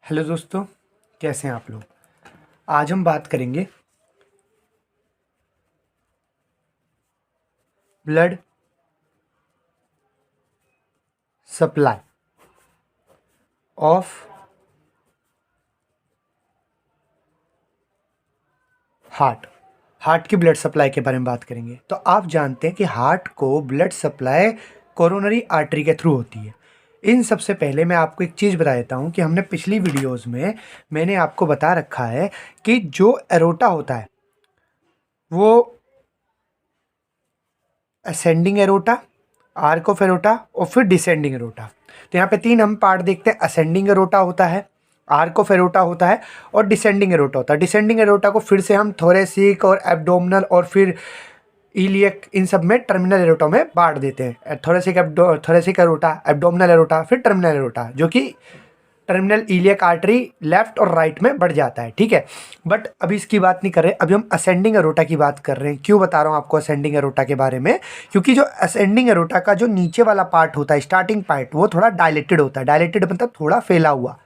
Hello दोस्तों, कैसे हैं आप लोग। आज हम बात करेंगे ब्लड सप्लाई ऑफ हार्ट की ब्लड सप्लाई के बारे में बात करेंगे। तो आप जानते हैं कि हार्ट को ब्लड सप्लाई कोरोनरी आर्टरी के थ्रू होती है। इन सबसे पहले मैं आपको एक चीज़ बता देता हूँ कि हमने पिछली वीडियोस में मैंने आपको बता रखा है कि जो एरोटा होता है वो ascending aorta, arc of aorta और फिर डिसेंडिंग एरोटा। तो यहाँ पे तीन हम पार्ट देखते हैं। असेंडिंग एरोटा होता है, आर्क ऑफ एरोटा होता है और डिसेंडिंग एरोटा होता है। डिसेंडिंग एरोटा को फिर से हम थोरेसिक और एब्डोमिनल और फिर इलियक इन सब में टर्मिनल एरोटा में बांट देते हैं। थोरेसिक एरोटा, एब्डोमिनल एरोटा, फिर टर्मिनल एरोटा, जो कि टर्मिनल इलियक आर्टरी लेफ्ट और राइट में बढ़ जाता है। ठीक है, बट अभी इसकी बात नहीं कर रहे, अभी हम असेंडिंग एरोटा की बात कर रहे हैं। क्यों बता रहा हूँ आपको असेंडिंग एरोटा के बारे में? क्योंकि जो असेंडिंग एरोटा का जो नीचे वाला पार्ट होता है, स्टार्टिंग पार्ट, वो थोड़ा डायलेटेड होता है। डायलेटेड मतलब थोड़ा फैला हुआ।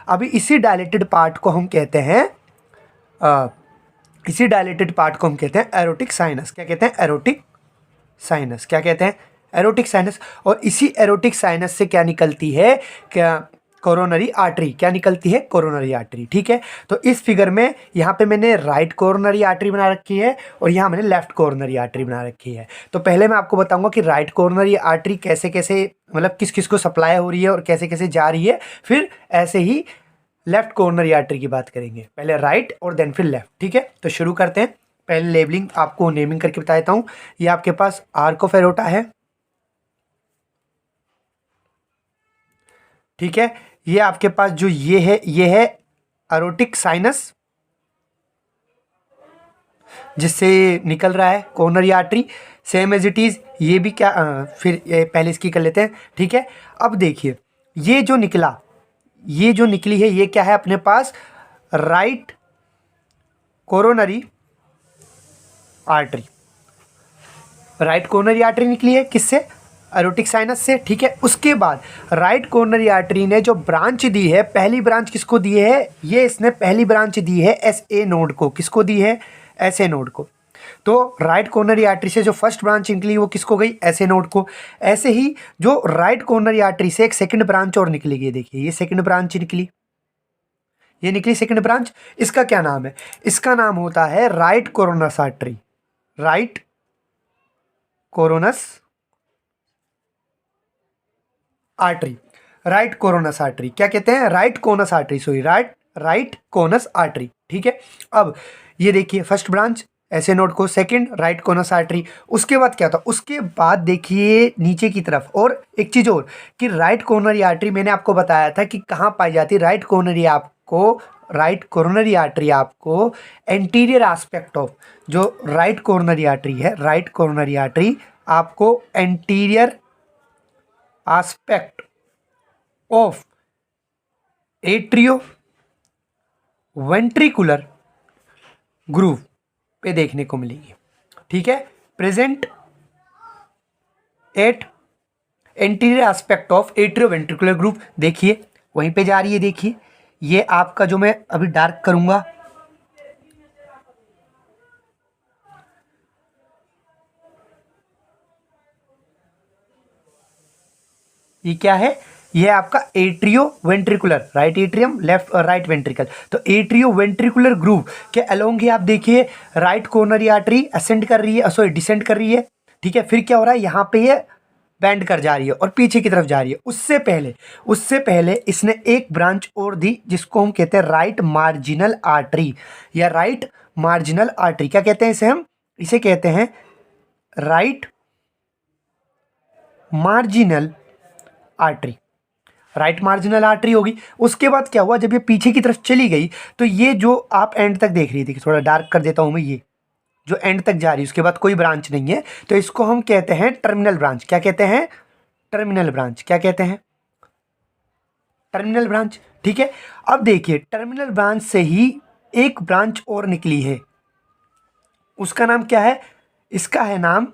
अभी इसी डायलेटेड पार्ट को हम कहते हैं एरोटिक साइनस। क्या कहते हैं? Aortic sinus. क्या कहते हैं? Aortic sinus. और इसी एरोटिक साइनस से क्या निकलती है? क्या? Coronary artery. क्या निकलती है? Coronary artery. ठीक है, तो इस फिगर में यहाँ पे मैंने राइट कोरोनरी आर्टरी बना रखी है और यहाँ मैंने लेफ्ट कोरोनरी आर्टरी बना रखी है। तो पहले मैं आपको बताऊंगा कि राइट कोरोनरी आर्टरी कैसे कैसे, मतलब किस किस को सप्लाई हो रही है और कैसे कैसे जा रही है। फिर ऐसे ही लेफ्ट कोरोनरी आर्टरी की बात करेंगे, पहले राइट और देन फिर लेफ्ट। ठीक है, तो शुरू करते हैं। पहले लेबलिंग आपको नेमिंग करके बता देता हूँ। ये आपके पास आर्क ऑफ एरोटा है। ठीक है, ये आपके पास जो ये है एरोटिक साइनस, जिससे निकल रहा है coronary artery. Same as it is ये भी क्या फिर ये पहले इसकी कर लेते हैं। ठीक है, अब देखिए ये जो निकला, ये जो निकली है, ये क्या है अपने पास? Right coronary artery. Right coronary artery निकली है किससे? एरोटिक साइनस से। ठीक है, उसके बाद राइट कोरोनरी आर्टरी ने जो ब्रांच दी है, पहली ब्रांच किसको दी है? ये इसने पहली ब्रांच दी है एस ए नोड को। किसको दी है? एस ए नोड को। तो राइट कोरोनरी आर्टरी से जो फर्स्ट ब्रांच निकली वो किसको गई? एस ए नोड को। ऐसे ही जो राइट कोरोनरी आर्टरी से एक सेकंड ब्रांच और निकलेगी। देखिए ये सेकंड ब्रांच निकली, ये निकली सेकंड ब्रांच। इसका क्या नाम है? इसका नाम होता है right coronary artery. Right coronary artery. Right coronary artery क्या कहते हैं? Right conus artery, sorry right conus artery. ठीक है, अब ये देखिए फर्स्ट ब्रांच ऐसे नोड को, सेकंड राइट कोनस आर्टरी। उसके बाद क्या होता? उसके बाद देखिए नीचे की तरफ और एक चीज और, कि राइट कोरोनरी आर्टरी मैंने आपको बताया था कि कहाँ पाई जाती है। राइट कोरोनरी आर्टरी आपको एंटीरियर एस्पेक्ट ऑफ, जो राइट कोरोनरी आर्टरी है, राइट कोरोनरी आर्टरी आपको anterior aspect of atrio ventricular groove पे देखने को मिलेगी। ठीक है, present at anterior aspect of atrio ventricular groove. देखिए वहीं पे जा रही है। देखिए ये आपका, जो मैं अभी डार्क करूंगा, ये क्या है? ये आपका atrio ventricular, right atrium left right ventricle. तो एट्रियो वेंट्रिकुलर ग्रूव के अलोंग ही आप देखिए राइट कोरोनरी आर्टरी असेंड कर रही है, सॉरी डिसेंड कर रही है। ठीक है, फिर क्या हो रहा है? यहाँ पे ये बैंड कर जा रही है और पीछे की तरफ जा रही है। उससे पहले इसने एक ब्रांच और दी, जिसको हम कहते हैं राइट मार्जिनल आर्टरी या राइट मार्जिनल आर्टरी। क्या कहते हैं इसे? हम इसे कहते हैं right marginal artery. Right marginal artery होगी। उसके बाद क्या हुआ? जब ये पीछे की तरफ चली गई तो ये जो आप एंड तक देख रही थी, थोड़ा डार्क कर देता हूं मैं, ये जो एंड तक जा रही है, उसके बाद कोई ब्रांच नहीं है, तो इसको हम कहते हैं टर्मिनल ब्रांच। क्या कहते हैं? Terminal branch. क्या कहते हैं? Terminal branch. ठीक है, अब देखिए टर्मिनल ब्रांच से ही एक ब्रांच और निकली है। उसका नाम क्या है? इसका है नाम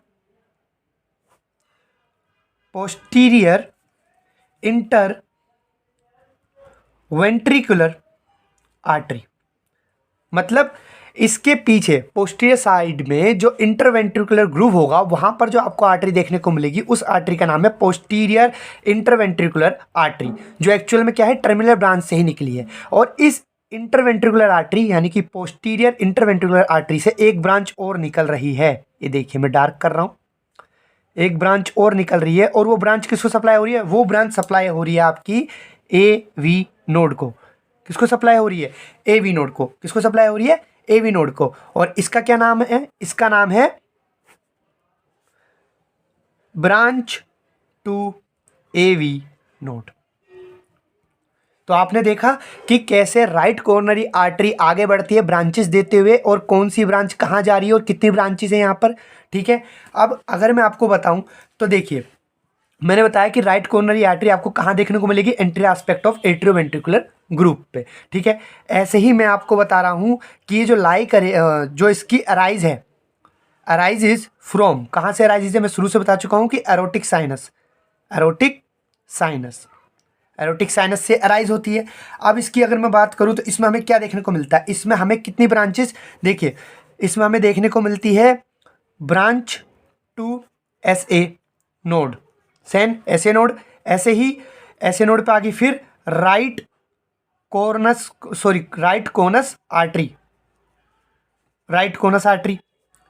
पोस्टीरियर इंटर वेंट्रिकुलर आर्टरी, मतलब इसके पीछे पोस्टीरियर साइड में जो इंटरवेंट्रिकुलर ग्रूव होगा वहां पर जो आपको आर्टरी देखने को मिलेगी उस आर्टरी का नाम है पोस्टीरियर इंटरवेंट्रिकुलर आर्टरी, जो एक्चुअल में क्या है टर्मिनल ब्रांच से ही निकली है। और इस इंटरवेंट्रिकुलर आर्टरी यानी कि पोस्टीरियर इंटरवेंट्रिकुलर आर्टरी से एक ब्रांच और निकल रही है। ये देखिए मैं डार्क कर रहा हूं, एक ब्रांच और निकल रही है। और वो ब्रांच किसको सप्लाई हो रही है? वो ब्रांच सप्लाई हो रही है आपकी AV नोड को। किसको सप्लाई हो रही है? AV नोड को। किसको सप्लाई हो रही है? AV नोड को। और इसका क्या नाम है? इसका नाम है ब्रांच टू AV नोड। तो आपने देखा कि कैसे राइट कॉर्नरी आर्टरी आगे बढ़ती है ब्रांचेस देते हुए, और कौन सी ब्रांच कहाँ जा रही है और कितनी ब्रांचेस है यहाँ पर। ठीक है, अब अगर मैं आपको बताऊं तो देखिए मैंने बताया कि राइट कॉर्नरी आर्टरी आपको कहाँ देखने को मिलेगी? Anterior aspect of atrioventricular group पे। ठीक है, ऐसे ही मैं आपको बता रहा हूँ कि ये जो लाई करे जो इसकी अराइज है, अराइज इज फ्रॉम, कहाँ से अराइज है? मैं शुरू से बता चुका हूँ कि aortic sinus, aortic sinus, aortic sinus से अराइज होती है। अब इसकी अगर मैं बात करूँ तो इसमें हमें क्या देखने को मिलता है? इसमें हमें कितनी ब्रांचेस, देखिए इसमें हमें देखने को मिलती है ब्रांच टू SA नोड, सेन SA नोड। ऐसे ही SA नोड पे आगे फिर right conus artery, right conus artery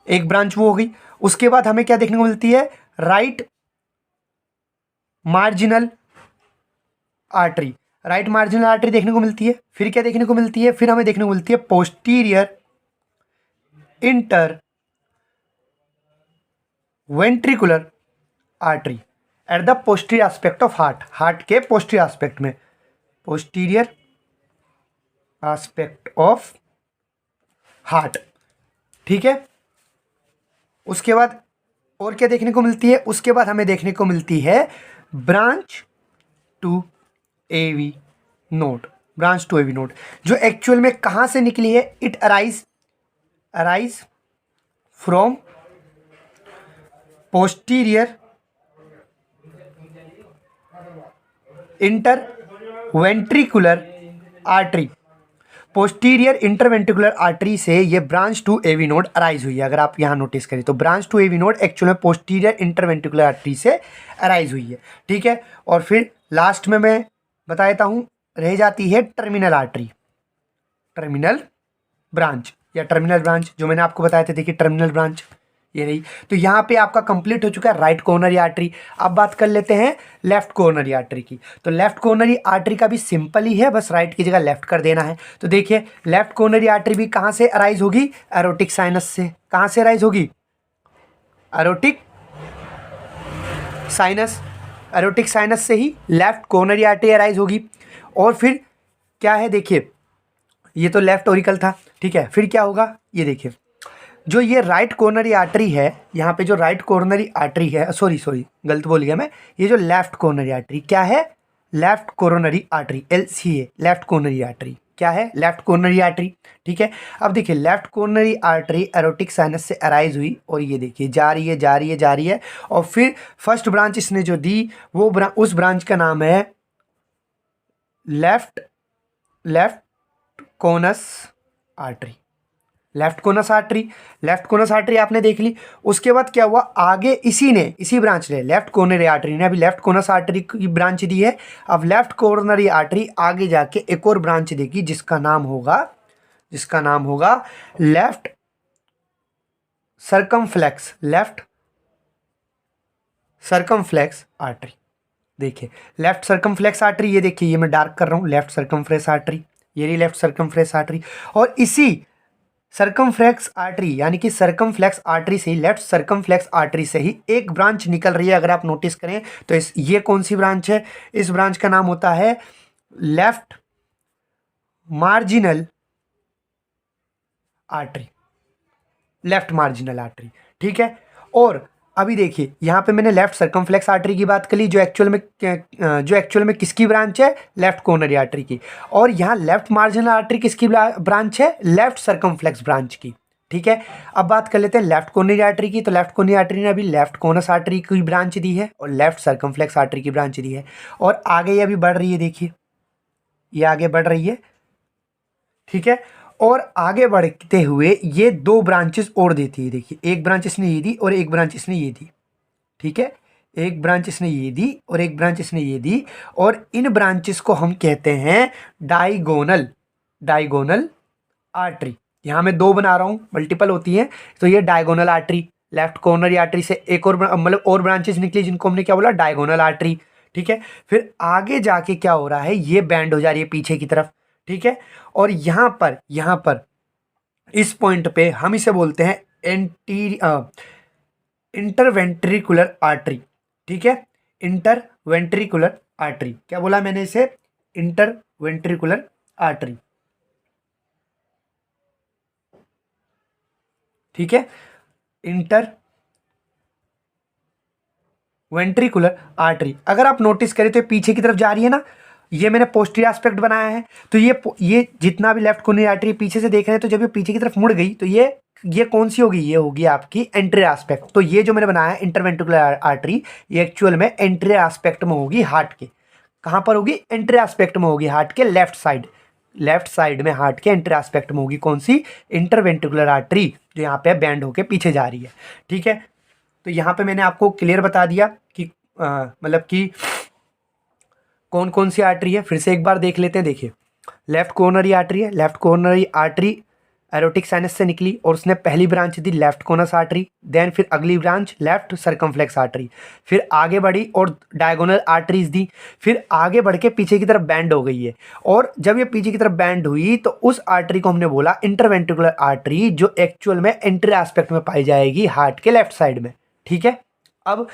एक ब्रांच वो हो गई। उसके बाद हमें क्या देखने को मिलती है? Right marginal artery, right marginal artery देखने को मिलती है। फिर क्या देखने को मिलती है? फिर हमें देखने को मिलती है posterior inter ventricular artery at the posterior aspect of heart, heart के पोस्टीरियर एस्पेक्ट में, पोस्टीरियर एस्पेक्ट ऑफ हार्ट। ठीक है, उसके बाद और क्या देखने को मिलती है? उसके बाद हमें देखने को मिलती है branch to AV node, branch to AV node, जो एक्चुअल में कहां से निकली है? It arise from posterior interventricular artery, posterior interventricular artery से ये branch to AV node arise हुई है। अगर आप यहाँ नोटिस करें तो branch to AV node actual में पोस्टीरियर इंटरवेंट्रिकुलर आर्टरी से अराइज हुई है। ठीक है, और फिर लास्ट में मैं बता देता हूँ रह जाती है टर्मिनल आर्टरी, टर्मिनल ब्रांच या टर्मिनल ब्रांच, जो मैंने आपको बताया था। देखिए टर्मिनल ब्रांच ये रही। तो यहाँ पे आपका कंप्लीट हो चुका है राइट कॉर्नरी आर्टरी। अब बात कर लेते हैं लेफ्ट कॉर्नरी आर्टरी की। तो लेफ्ट कॉर्नरी आर्टरी का भी सिंपल ही है, बस राइट की जगह लेफ्ट कर देना है। तो देखिए लेफ्ट कॉर्नरी आर्टरी भी कहाँ से अराइज होगी? एरोटिक साइनस से। कहाँ से अराइज होगी? एरोटिक साइनस, एरोटिक साइनस से ही लेफ्ट कॉर्नरी आर्टरी अराइज होगी। और फिर क्या है? देखिए ये तो लेफ्ट ऑरिकल था। ठीक है, फिर क्या होगा? ये देखिए जो ये राइट कॉर्नरी आर्टरी है, यहाँ पे जो राइट कॉर्नरी आर्टरी है, सॉरी गलत बोल गया मैं, ये जो लेफ्ट कॉर्नरी आर्टरी क्या है? Left coronary artery, LCA, left coronary artery क्या है? Left coronary artery. ठीक है, अब देखिए left coronary artery aortic sinus से अराइज हुई और ये देखिए जा रही है जा रही है जा रही है, और फिर फर्स्ट ब्रांच इसने जो दी वो उस ब्रांच का नाम है left conus artery, left conus artery. Left conus artery आपने देख ली। उसके बाद क्या हुआ? आगे इसी ब्रांच ने, लेफ्ट कॉर्नरी आर्टरी ने अभी लेफ्ट कोनस आर्टरी की ब्रांच दी है। अब लेफ्ट कॉर्नरी आर्टरी आगे जाके एक और ब्रांच देगी जिसका नाम होगा left circumflex, left circumflex artery. देखिए लेफ्ट सर्कमफ्लेक्स आर्टरी, ये देखिए ये मैं डार्क कर रहा हूँ, लेफ्ट सर्कमफ्लेक्स आर्टरी, ये रही लेफ्ट सर्कमफ्लेक्स आर्टरी। और इसी सर्कमफ्लेक्स आर्टरी यानी कि सर्कमफ्लेक्स आर्टरी से ही, लेफ्ट सर्कमफ्लेक्स आर्टरी से ही एक ब्रांच निकल रही है। अगर आप नोटिस करें तो ये कौन सी ब्रांच है? इस ब्रांच का नाम होता है left marginal artery, left marginal artery. ठीक है, और अभी देखिए यहाँ पे मैंने लेफ्ट सर्कमफ्लेक्स आर्टरी की बात करी जो एक्चुअल में किसकी ब्रांच है? लेफ्ट कॉर्नरी आर्टरी की। और यहाँ लेफ्ट मार्जिनल आर्टरी किसकी ब्रांच है? लेफ्ट सर्कमफ्लेक्स ब्रांच की। ठीक है, अब बात कर लेते हैं लेफ्ट कॉर्नरी आर्टरी की। तो लेफ्ट कॉर्नरी आर्टरी ने अभी लेफ्ट कोनस आर्टरी की ब्रांच दी है और लेफ्ट सर्कमफ्लेक्स आर्टरी की ब्रांच दी है, और आगे ये अभी बढ़ रही है। देखिए ये आगे बढ़ रही है, ठीक है। और आगे बढ़ते हुए ये दो ब्रांचेस और देती है, देखिए एक ब्रांच इसने ये दी और एक ब्रांच इसने ये दी, ठीक है। एक ब्रांच इसने ये दी और एक ब्रांच इसने ये दी, और इन ब्रांचेस को हम कहते हैं डायगोनल, डायगोनल आर्टरी। यहाँ मैं दो बना रहा हूँ, मल्टीपल होती है, तो ये diagonal artery, left coronary artery से एक और मतलब और ब्रांचेस निकली जिनको हमने क्या बोला, डायगोनल आर्टरी, ठीक है। फिर आगे जाके क्या हो रहा है, ये बैंड हो जा रही है पीछे की तरफ, ठीक है। और यहाँ पर इस पॉइंट पे हम इसे बोलते हैं इंटरवेंट्रिकुलर आर्टरी, ठीक है। इंटरवेंट्रिकुलर आर्टरी, क्या बोला मैंने इसे, इंटरवेंट्रिकुलर आर्टरी, ठीक है। इंटर वेंट्रिकुलर आर्टरी, अगर आप नोटिस करें तो ये पीछे की तरफ जा रही है ना, ये मैंने पोस्टीरियर एस्पेक्ट बनाया है, तो ये जितना भी लेफ्ट कोर्नरी आर्टरी पीछे से देख रहे हैं, तो जब ये पीछे की तरफ मुड़ गई तो ये कौन सी होगी, ये होगी आपकी एंटीरियर एस्पेक्ट। तो ये जो मैंने बनाया है इंटरवेंट्रिकुलर आर्टरी, ये एक्चुअल में एंटीरियर एस्पेक्ट में होगी हार्ट के। कहाँ पर होगी, एंटीरियर एस्पेक्ट में होगी हार्ट के, लेफ्ट साइड में हार्ट के एंटीरियर एस्पेक्ट में होगी, कौन सी, इंटरवेंट्रिकुलर आर्टरी, जो यहाँ पे बैंड होके पीछे जा रही है, ठीक है। तो यहाँ पे मैंने आपको क्लियर बता दिया कि मतलब कि कौन कौन सी आर्टरी है। फिर से एक बार देख लेते हैं, देखिए लेफ्ट कॉर्नरी आर्टरी है, left coronary artery aortic sinus से निकली और उसने पहली ब्रांच दी लेफ्ट कोनस आर्टरी, देन फिर अगली ब्रांच लेफ्ट सर्कमफ्लेक्स आर्टरी, फिर आगे बढ़ी और डायगोनल आर्टरीज दी, फिर आगे बढ़ के पीछे की तरफ बैंड हो गई है। और जब ये पीछे की तरफ बैंड हुई तो उस आर्टरी को हमने बोला इंटरवेंट्रिकुलर आर्टरी, जो एक्चुअल में एंटीरियर एस्पेक्ट में पाई जाएगी हार्ट के लेफ्ट साइड में, ठीक है। अब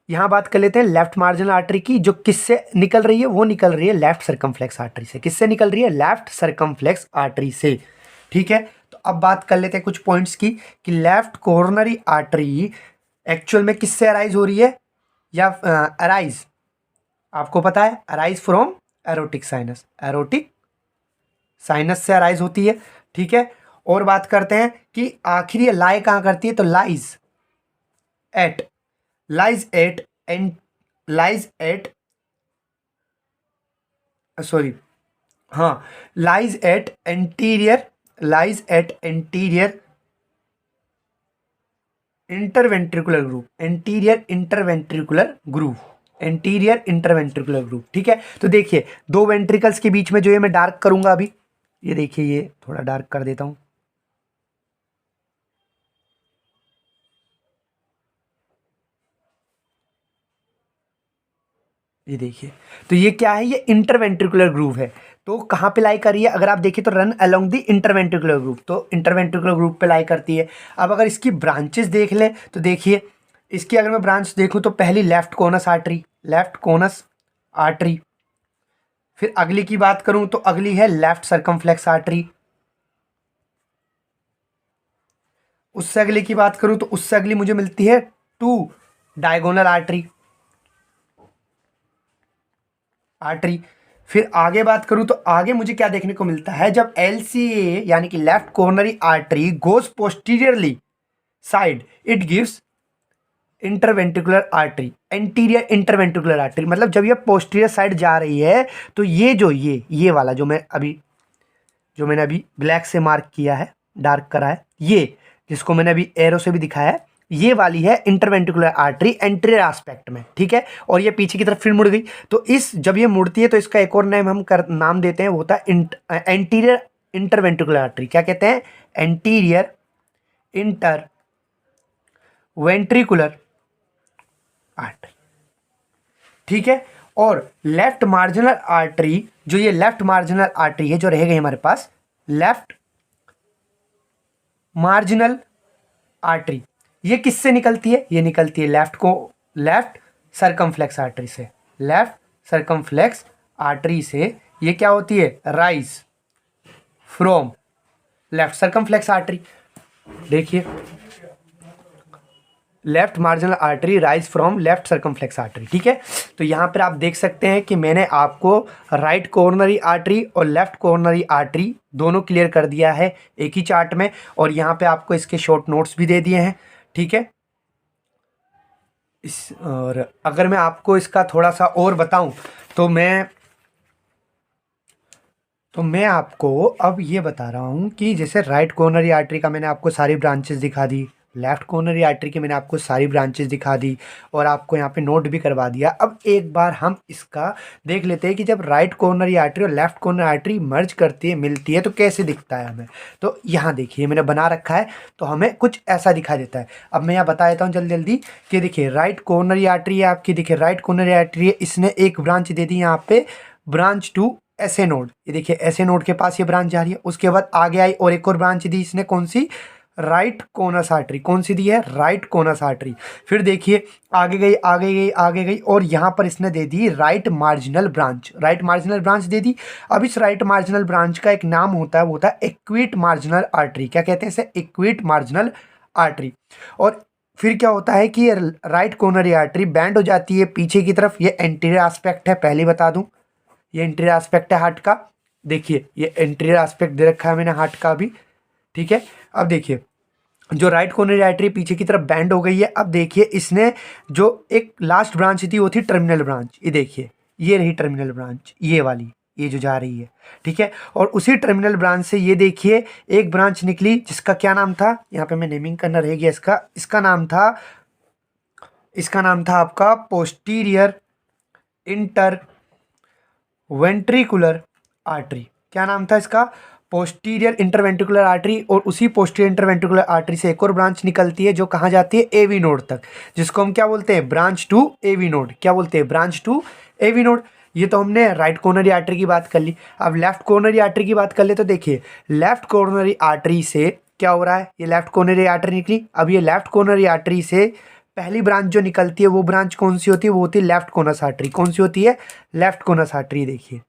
यहाँ बात कर लेते हैं लेफ्ट मार्जिनल आर्टरी की, जो किससे निकल रही है, वो निकल रही है लेफ्ट सर्कमफ्लेक्स आर्टरी से। किससे निकल रही है, लेफ्ट सर्कमफ्लेक्स आर्टरी से, ठीक है। तो अब बात कर लेते हैं कुछ पॉइंट्स की, कि लेफ्ट कोरोनरी आर्टरी एक्चुअल में किससे अराइज हो रही है, या अराइज, आपको पता है arise from aortic sinus, aortic sinus से अराइज होती है, ठीक है। और बात करते हैं कि आखिर ये लाई कहाँ करती है, तो lies at and lies at sorry हाँ lies at anterior interventricular groove, anterior interventricular groove, ठीक है। तो देखिए दो वेंट्रिकल्स के बीच में जो ये मैं डार्क करूंगा अभी, ये देखिए ये थोड़ा डार्क कर देता हूं, ये देखिए। तो ये क्या है, ये इंटरवेंट्रिकुलर ग्रूव है। तो कहाँ पे लाई कर रही है, अगर आप देखिए तो run along the interventricular group, तो इंटरवेंट्रिकुलर ग्रुप पे लाई करती है। अब अगर इसकी ब्रांचेस देख लें तो देखिए, इसकी अगर मैं ब्रांच देखूँ तो पहली लेफ्ट कोनस आर्टरी, फिर अगली की बात करूँ तो अगली है लेफ्ट सर्कमफ्लेक्स आर्टरी, उससे अगली की बात करूँ तो उससे अगली मुझे मिलती है टू डायगोनल आर्टरी। फिर आगे बात करूं तो आगे मुझे क्या देखने को मिलता है, जब LCA यानी कि left coronary artery goes posteriorly side, it gives interventricular artery, anterior interventricular artery. मतलब जब ये पोस्टीरियर साइड जा रही है तो ये जो ये वाला जो मैंने अभी ब्लैक से मार्क किया है, डार्क करा है, ये जिसको मैंने अभी एरो से भी दिखाया है, ये वाली है इंटरवेंट्रिकुलर आर्टरी एंटीरियर एस्पेक्ट में, ठीक है। और ये पीछे की तरफ फिर मुड़ गई, तो इस जब ये मुड़ती है तो इसका एक और नेम हम नाम देते हैं, वो होता है एंटीरियर इंटरवेंट्रिकुलर आर्टरी। क्या कहते हैं, एंटीरियर इंटरवेंट्रिकुलर आर्टरी, ठीक है। और लेफ्ट मार्जिनल आर्टरी, जो ये लेफ्ट मार्जिनल आर्टरी है जो रह गई हमारे पास, लेफ्ट मार्जिनल आर्टरी, ये किससे निकलती है, ये निकलती है लेफ्ट सर्कमफ्लेक्स आर्टरी से, ये क्या होती है, rise from left circumflex artery. देखिए left marginal artery rise from left circumflex artery, ठीक है। तो यहाँ पर आप देख सकते हैं कि मैंने आपको राइट कॉर्नरी आर्टरी और लेफ्ट कॉर्नरी आर्टरी दोनों क्लियर कर दिया है एक ही चार्ट में, और यहाँ पे आपको इसके शॉर्ट नोट्स भी दे दिए हैं, ठीक है। और अगर मैं आपको इसका थोड़ा सा और बताऊं तो मैं तो मैं आपको अब ये बता रहा हूँ कि जैसे राइट कोरोनरी आर्टरी का मैंने आपको सारी ब्रांचेस दिखा दी, लेफ्ट कोरोनरी आर्टरी की मैंने आपको सारी ब्रांचेस दिखा दी और आपको यहाँ पे नोट भी करवा दिया। अब एक बार हम इसका देख लेते हैं कि जब राइट कोरोनरी आर्टरी और लेफ्ट कोरोनरी आर्टरी मर्ज करती है, मिलती है, तो कैसे दिखता है हमें। तो यहाँ देखिए मैंने बना रखा है, तो हमें कुछ ऐसा दिखा देता है। अब मैं यहाँ बता देता हूँ जल्दी जल्दी कि देखिए राइट कोरोनरी आर्टरी है आपकी, देखिए राइट कोरोनरी आर्टरी है, इसने एक ब्रांच दे दी यहाँ पे, ब्रांच टू ऐसे नोड। ये देखिए ऐसे नोड के पास ये ब्रांच जा रही है। उसके बाद आगे आई और एक और ब्रांच दी इसने, कौन सी, राइट कोनस आर्टरी। कौन सी दी है, राइट कोनस आर्टरी। फिर देखिए आगे गई आगे गई आगे गई और यहाँ पर इसने दे दी right marginal branch, right marginal branch दे दी। अब इस राइट मार्जिनल ब्रांच का एक नाम होता है, वो होता है इक्विट मार्जिनल आर्टरी। क्या कहते हैं इसे, इक्विट मार्जिनल आर्टरी। और फिर क्या होता है कि राइट कोरोनरी आर्टरी बैंड हो जाती है पीछे की तरफ। ये एंटीरियर एस्पेक्ट है, पहले बता दूं, ये इंटीरियर एस्पेक्ट है हार्ट का। देखिए ये इंटीरियर एस्पेक्ट दे रखा है मैंने हार्ट का भी, ठीक है। अब देखिए जो राइट कोरोनरी आर्टरी पीछे की तरफ बैंड हो गई है। अब देखिए इसने जो एक लास्ट ब्रांच थी वो थी टर्मिनल ब्रांच। ये देखिए ये रही टर्मिनल ब्रांच, ये वाली, ये जो जा रही है, ठीक है। और उसी टर्मिनल ब्रांच से ये देखिए एक ब्रांच निकली जिसका क्या नाम था, यहाँ पे मैं नेमिंग करना रह गया इसका, इसका नाम था आपका पोस्टीरियर इंटर वेंट्रिकुलर आर्टरी। क्या नाम था इसका, पोस्टीरियर इंटरवेंट्रिकुलर आर्टरी। और उसी पोस्टीरियर इंटरवेंट्रिकुलर आर्टरी से एक और ब्रांच निकलती है जो कहाँ जाती है, एवी नोड तक, जिसको हम क्या बोलते हैं, ब्रांच टू एवी नोड। क्या बोलते हैं, ब्रांच टू एवी नोड। ये तो हमने राइट कोरोनरी आर्टरी की बात कर ली। अब लेफ्ट कोरोनरी आर्टरी की बात कर ले तो देखिए लेफ्ट कोरोनरी आर्टरी से क्या हो रहा है, ये लेफ्ट कोरोनरी आर्टरी निकली। अब ये लेफ्ट कोरोनरी आर्टरी से पहली ब्रांच जो निकलती है वो ब्रांच कौन सी होती है, वो होती है लेफ्ट कोनस आर्टरी। कौन सी होती है, लेफ्ट कोनस आर्टरी। देखिए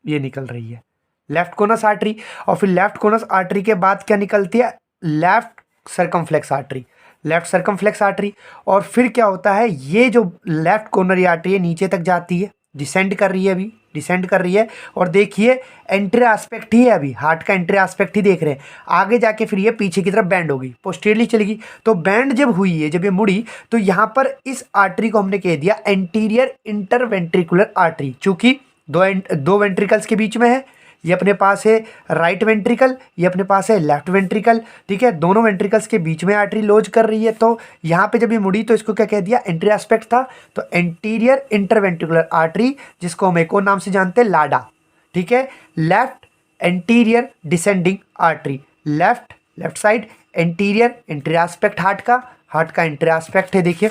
ये निकल रही है लेफ्ट कोनस आर्टरी। और फिर लेफ्ट कोनस आर्टरी के बाद क्या निकलती है, left circumflex artery, left circumflex artery. और फिर क्या होता है, ये जो लेफ्ट कोरोनरी आर्टरी है नीचे तक जाती है, डिसेंड कर रही है, अभी डिसेंड कर रही है। और देखिए एंट्री एस्पेक्ट ही है, अभी हार्ट का एंट्री एस्पेक्ट ही देख रहे हैं। आगे जाके फिर ये पीछे की तरफ बैंड होगी, पोस्टीरियरली चलेगी। तो बैंड जब हुई है, जब ये मुड़ी, तो यहाँ पर इस आर्टरी को हमने कह दिया एंटीरियर इंटरवेंट्रिकुलर आर्टरी। चूंकि दो वेंट्रिकल्स के बीच में है, ये अपने पास है राइट वेंट्रिकल, ये अपने पास है लेफ्ट वेंट्रिकल, ठीक है। दोनों वेंट्रिकल्स के बीच में आर्टरी लॉज कर रही है। तो यहाँ पे जब ये मुड़ी तो इसको क्या कह दिया, एंट्री एस्पेक्ट था, तो एंटीरियर इंटरवेंट्रिकुलर आर्टरी, जिसको हम एक और नाम से जानते हैं लाडा, ठीक है। Left anterior descending artery, left side anterior entry aspect heart का एंट्री एस्पेक्ट है। देखिए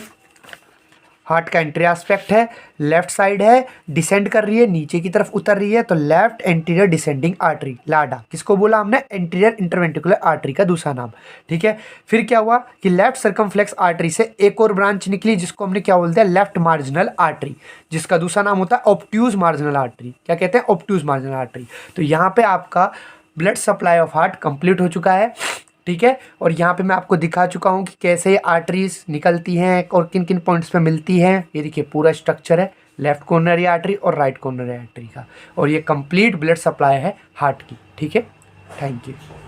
हार्ट का एंट्री एस्पेक्ट है, लेफ्ट साइड है, डिसेंड कर रही है, नीचे की तरफ उतर रही है, तो लेफ्ट एंटीरियर डिसेंडिंग आर्टरी, लाडा। किसको बोला हमने, एंटीरियर इंटरवेंट्रिकुलर आर्टरी का दूसरा नाम, ठीक है। फिर क्या हुआ कि लेफ्ट सर्कमफ्लेक्स आर्टरी से एक और ब्रांच निकली जिसको हमने क्या बोलते हैं, लेफ्ट मार्जिनल आर्टरी, जिसका दूसरा नाम होता है ऑब्ट्यूज मार्जिनल आर्टरी। क्या कहते हैं, ऑब्ट्यूज मार्जिनल आर्टरी। तो यहाँ पे आपका blood supply of heart complete हो चुका है, ठीक है। और यहाँ पे मैं आपको दिखा चुका हूँ कि कैसे ये आर्टरीज निकलती हैं और किन किन पॉइंट्स पे मिलती हैं। ये देखिए पूरा स्ट्रक्चर है लेफ्ट कोरोनरी आर्टरी और राइट कोरोनरी आर्टरी का, और ये कंप्लीट ब्लड सप्लाई है हार्ट की, ठीक है। Thank you.